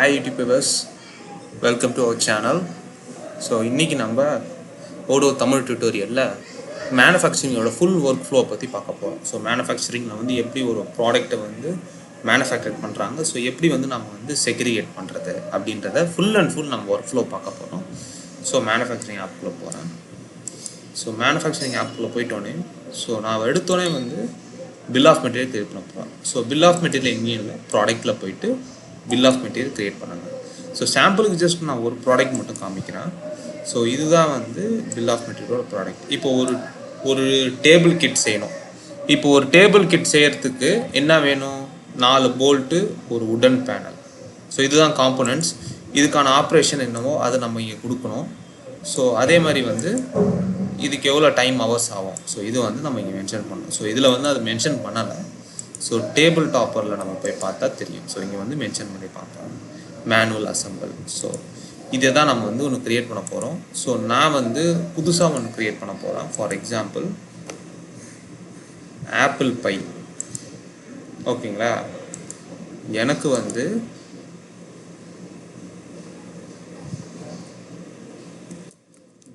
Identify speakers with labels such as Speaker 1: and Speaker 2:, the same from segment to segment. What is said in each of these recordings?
Speaker 1: Hi YouTube viewers, welcome to our channel. So இன்றைக்கி நம்ம ஓடோ Tamil டியூட்டோரியலில் மேனுஃபேக்சரிங்கோட full work flow பற்றி பார்க்க போகிறோம். ஸோ மேனுஃபேக்சரிங்கில் வந்து எப்படி ஒரு ப்ராடக்ட்டை வந்து மேனுஃபேக்சர் பண்ணுறாங்க, ஸோ எப்படி வந்து நம்ம வந்து செக்ரிகேட் பண்ணுறது அப்படின்றத ஃபுல் அண்ட் ஃபுல் நம்ம ஒர்க் ஃப்ளோ பார்க்க போகிறோம். ஸோ மேனுஃபேக்சரிங் ஆப்புக்குள்ளே போகிறேன். ஸோ மேனுஃபேக்சரிங் ஆப்புக்குள்ளே போயிட்டோன்னே ஸோ நான் எடுத்தோடனே வந்து பில் ஆஃப் மெட்டீரியல் கிரியேட் பண்ண போகிறேன். ஸோ பில் ஆஃப் மெட்டீரியல் எங்கேயும் இல்லை, ப்ராடக்ட்டில் போயிட்டு பில் ஆஃப் மெட்டீரியல் க்ரியேட் பண்ணுங்க. ஸோ சாம்பிளுக்கு ஜஸ்ட் நான் ஒரு ப்ராடக்ட் மட்டும் காமிக்கிறேன். ஸோ இதுதான் வந்து பில் ஆஃப் மெட்டீரியலோட ப்ராடக்ட். இப்போ ஒரு டேபிள் கிட் செய்யணும். இப்போ ஒரு டேபிள் கிட் செய்கிறதுக்கு என்ன வேணும்? 4 போல்ட்டு, ஒரு உடன் பேனல். ஸோ இதுதான் காம்போனன்ட்ஸ். இதுக்கான ஆப்ரேஷன் என்னவோ அதை நம்ம இங்கே கொடுக்கணும். ஸோ அதே மாதிரி வந்து இதுக்கு எவ்வளோ டைம் ஹவர்ஸ் ஆகும், ஸோ இது வந்து நம்ம இங்கே மென்ஷன் பண்ணணும். ஸோ இதில் வந்து அது மென்ஷன் பண்ணலை. ஸோ டேபிள் டாப்பரில் நம்ம போய் பார்த்தா தெரியும். ஸோ இங்கே வந்து மென்ஷன் பண்ணி பார்ப்போம், மேனுவல் அசம்பிள். ஸோ இதை தான் நம்ம வந்து ஒன்று க்ரியேட் பண்ண போகிறோம். ஸோ நான் வந்து புதுசாக ஒன்று க்ரியேட் பண்ண போகிறேன். For example apple pie. ஓகேங்களா? எனக்கு வந்து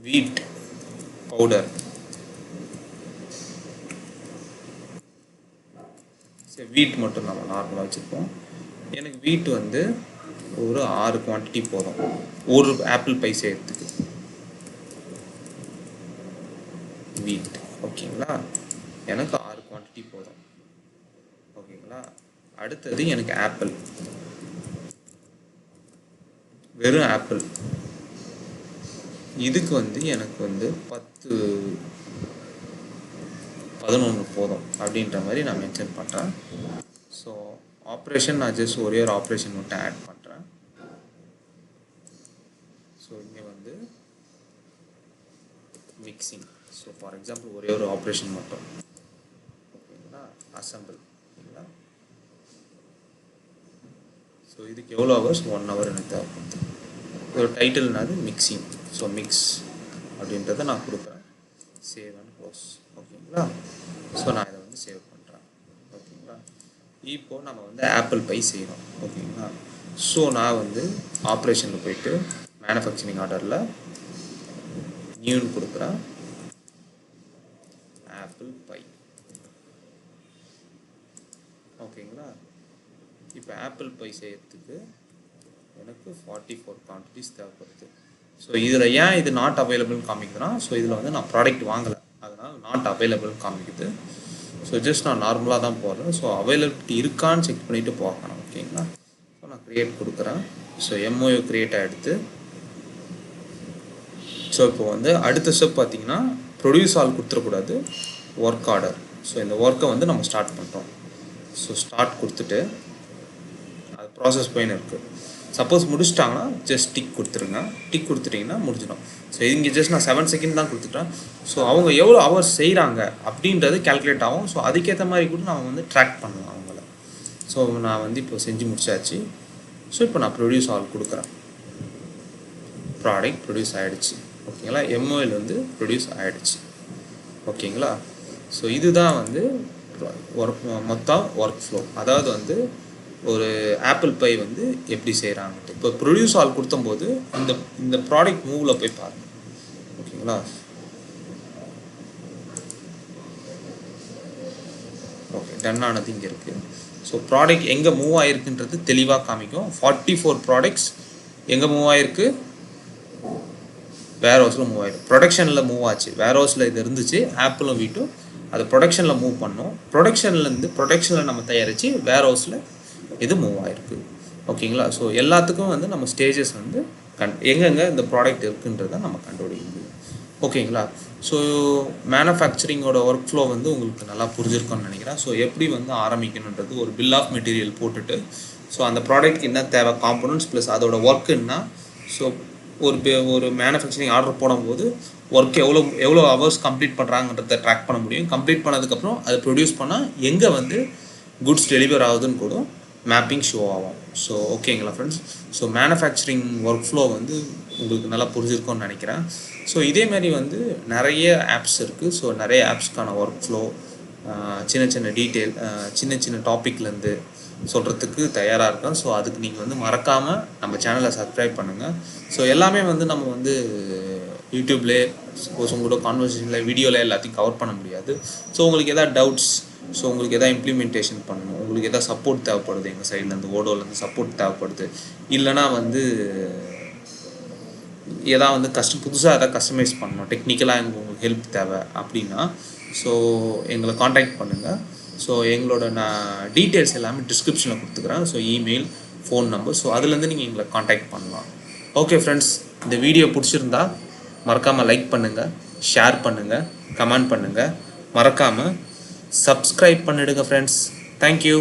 Speaker 1: வீட் பவுடர், சரி வீட் மட்டும் நம்ம நார்மலாக வச்சுருப்போம். எனக்கு வீட் வந்து ஒரு 6 குவான்டிட்டி போதும் ஒரு ஆப்பிள் பை செய்யறதுக்கு. வீட் ஓகேங்களா, எனக்கு 6 குவான்டிட்டி போதும். ஓகேங்களா, அடுத்தது எனக்கு ஆப்பிள், வெறும் ஆப்பிள். இதுக்கு வந்து எனக்கு வந்து 10-11 போதும் அப்படின்ற மாதிரி நான் மென்ஷன் பண்ணுறேன். ஸோ ஆப்ரேஷன் நான் ஜஸ்ட் ஒரே ஒரு ஆப்ரேஷன் மட்டும் ஆட் பண்ணுறேன். ஸோ இங்கே வந்து மிக்சிங். ஸோ ஃபார் எக்ஸாம்பிள் ஒரே ஒரு ஆப்ரேஷன் மட்டும். ஓகேங்களா, அசம்பிள். ஓகேங்களா, ஸோ இதுக்கு எவ்வளோ ஹவர்ஸ்? 1 ஹவர் எனக்கு தேவைப்படுது. ஒரு டைட்டில்னாது மிக்சிங். ஸோ மிக்ஸ் அப்படின்றத நான் கொடுக்குறேன். Save and close. ஓகேங்களா, ஸோ நான் இதை வந்து சேவ் பண்ணுறேன். ஓகேங்களா, இப்போது நம்ம வந்து ஆப்பிள் பை செய்யணும். ஓகேங்களா, ஸோ நான் வந்து ஆப்ரேஷனில் போயிட்டு மேனுஃபேக்சரிங் ஆர்டரில் நியூன்னு கொடுக்குறேன், ஆப்பிள் பை. ஓகேங்களா, இப்போ ஆப்பிள் பை செய்யறதுக்கு எனக்கு 44 குவான்டிட்டிஸ் தேவைப்படுது. ஸோ இதில் ஏன் இது நாட் அவைலபிள்னு காமிக்குதுன்னா, ஸோ இதில் வந்து நான் ப்ராடக்ட் வாங்கலை, அதனால் நாட் அவைலபிள்னு காமிக்குது. ஸோ ஜஸ்ட் நான் நார்மலாக தான் போடுறேன். ஸோ அவைலபிலிட்டி இருக்கான்னு செக் பண்ணிவிட்டு பார்க்கணும். ஓகேங்களா, ஸோ நான் க்ரியேட் கொடுக்குறேன். ஸோ எம்ஓயு க்ரியேட் ஆகிடுது. ஸோ இப்போ வந்து அடுத்த ஸ்டெப் பார்த்தீங்கன்னா, ப்ரொடியூஸ் ஆல் கொடுத்துடக்கூடாது, ஒர்க் ஆர்டர். ஸோ இந்த ஒர்க்கை வந்து நம்ம ஸ்டார்ட் பண்ணுறோம். ஸோ ஸ்டார்ட் கொடுத்துட்டு அது ப்ராசஸ் போயின்னு இருக்குது. சப்போஸ் முடிச்சிட்டாங்கன்னா ஜஸ்ட் டிக் கொடுத்துருங்க. டிக் கொடுத்துட்டிங்கன்னா முடிஞ்சிடும். ஸோ இங்கே ஜஸ்ட் நான் 7 செகண்ட் தான் கொடுத்துட்டேன். ஸோ அவங்க எவ்வளோ ஹவர்ஸ் செய்கிறாங்க அப்படின்றது கேல்குலேட் ஆகும். ஸோ அதுக்கேற்ற மாதிரி கூட நம்ம வந்து ட்ராக் பண்ணலாம் அவங்கள. ஸோ நான் வந்து இப்போ செஞ்சு முடிச்சாச்சு. ஸோ இப்போ நான் ப்ரொடியூஸ் ஆல் கொடுக்குறேன். ப்ராடக்ட் ப்ரொடியூஸ் ஆகிடுச்சு. ஓகேங்களா, எம்ஓஎல் வந்து ப்ரொடியூஸ் ஆகிடுச்சு. ஓகேங்களா, ஸோ இதுதான் வந்து மொத்தம் ஒர்க் ஃப்ளோ. அதாவது வந்து ஒரு ஆப்பிள் பை வந்து எப்படி செய்கிறாங்கன்ட்டு. இப்போ ப்ரொடியூஸ் ஆல் கொடுத்தம்போது இந்த ப்ராடக்ட் மூவில் போய் பாருங்கள். ஓகேங்களா, ஓகே டன் ஆனது இங்கே இருக்குது. ஸோ ப்ராடக்ட் எங்கே மூவ் ஆகிருக்குன்றது தெளிவாக காமிக்கும். 44 ப்ராடக்ட்ஸ் எங்கே மூவ் ஆகிருக்கு? வேர் ஹவுஸில் மூவ் ஆகிடும். ப்ரொடக்ஷனில் மூவ் ஆச்சு. வேர் ஹவுஸில் இது இருந்துச்சு, ஆப்பிளும் வீட்டும். அது ப்ரொடக்ஷனில் மூவ் பண்ணோம். ப்ரொடக்ஷனில் நம்ம தயாரித்து வேர் ஹவுஸில் இது மூவ் ஆகிருக்கு. ஓகேங்களா, ஸோ எல்லாத்துக்கும் வந்து நம்ம ஸ்டேஜஸ் வந்து எங்கெங்கே இந்த ப்ராடக்ட் இருக்குன்றதை நம்ம கண்டுபிடிக்க முடியும். ஓகேங்களா, ஸோ மேனுஃபேக்சரிங்கோட ஒர்க் ஃப்ளோ வந்து உங்களுக்கு நல்லா புரிஞ்சிருக்கும்னு நினைக்கிறேன். ஸோ எப்படி வந்து ஆரம்பிக்கணுன்றது ஒரு பில் ஆஃப் மெட்டீரியல் போட்டுட்டு, ஸோ அந்த ப்ராடக்ட் என்ன தேவை, காம்போனன்ட்ஸ் ப்ளஸ் அதோட ஒர்க் என்ன. ஸோ ஒரு மேனுஃபேக்சரிங் ஆர்டர் போடும்போது ஒர்க் எவ்வளோ ஹவர்ஸ் கம்ப்ளீட் பண்ணுறாங்கன்றதை ட்ராக் பண்ண முடியும். கம்ப்ளீட் பண்ணதுக்கப்புறம் அதை ப்ரொடியூஸ் பண்ணால் எங்கே வந்து குட்ஸ் டெலிவர் ஆகுதுன்னு கூட மேப்பிங் ஷோ ஆகும். ஸோ ஓகேங்களா friends, so manufacturing work flow வந்து உங்களுக்கு நல்லா புரிஞ்சிருக்கும்னு நினைக்கிறேன். ஸோ இதேமாரி வந்து நிறைய ஆப்ஸ் இருக்குது. ஸோ நிறைய ஆப்ஸ்க்கான ஒர்க் ஃப்ளோ, சின்ன சின்ன டீட்டெயில், சின்ன சின்ன டாப்பிக்லேருந்து சொல்கிறதுக்கு தயாராக இருக்கேன். ஸோ அதுக்கு நீங்கள் வந்து மறக்காமல் நம்ம சேனலை சப்ஸ்கிரைப் பண்ணுங்கள். ஸோ எல்லாமே வந்து நம்ம வந்து யூடியூப்லேயே சப்போஸ் உங்களோட கான்வர்சேஷனில் வீடியோவில் எல்லாத்தையும் கவர் பண்ண முடியாது. ஸோ உங்களுக்கு எதாவது டவுட்ஸ், ஸோ உங்களுக்கு எதாவது இம்ப்ளிமெண்டேஷன் பண்ணணும், உங்களுக்கு எதாவது சப்போர்ட் தேவைப்படுது, எங்கள் சைட்லேருந்து ஓடோலேருந்து சப்போர்ட் தேவைப்படுது, இல்லைனா வந்து எதாவது வந்து புதுசாக எதாவது கஸ்டமைஸ் பண்ணணும், டெக்னிக்கலாக உங்களுக்கு ஹெல்ப் தேவை அப்படின்னா ஸோ எங்களை காண்டாக்ட் பண்ணுங்கள். ஸோ எங்களோட டீட்டெயில்ஸ் எல்லாமே டிஸ்கிரிப்ஷனில் கொடுத்துக்கிறேன். So email, phone number, so அதுலேருந்து நீங்கள் எங்களை காண்டாக்ட் பண்ணலாம். ஓகே ஃப்ரெண்ட்ஸ், இந்த வீடியோ பிடிச்சிருந்தா மறக்காமல் லைக் பண்ணுங்கள், ஷேர் பண்ணுங்கள், கமெண்ட் பண்ணுங்கள், மறக்காமல் சப்ஸ்கிரைப் பண்ணிடுங்க ஃப்ரெண்ட்ஸ். தேங்க்யூ.